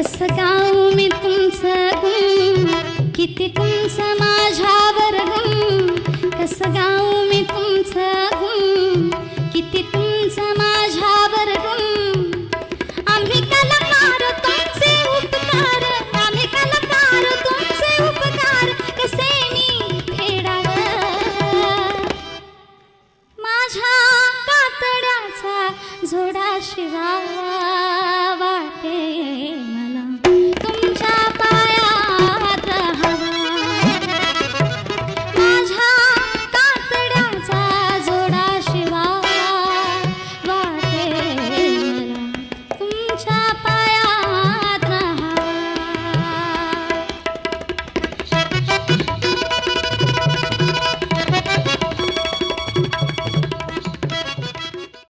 कसं गाऊ मी तुमचं गुण, किती तुमचं माझ्यावर गुण. कसं गाऊ मी तुमचं गुण, किती तुमचं माझ्यावर गुण. आम्ही कलाकार तुमचे उपकार, आम्ही कलाकार तुमचे उपकार कसे मी फेडावं. माझ्या कातड्याचा झोडा शिवा वाटे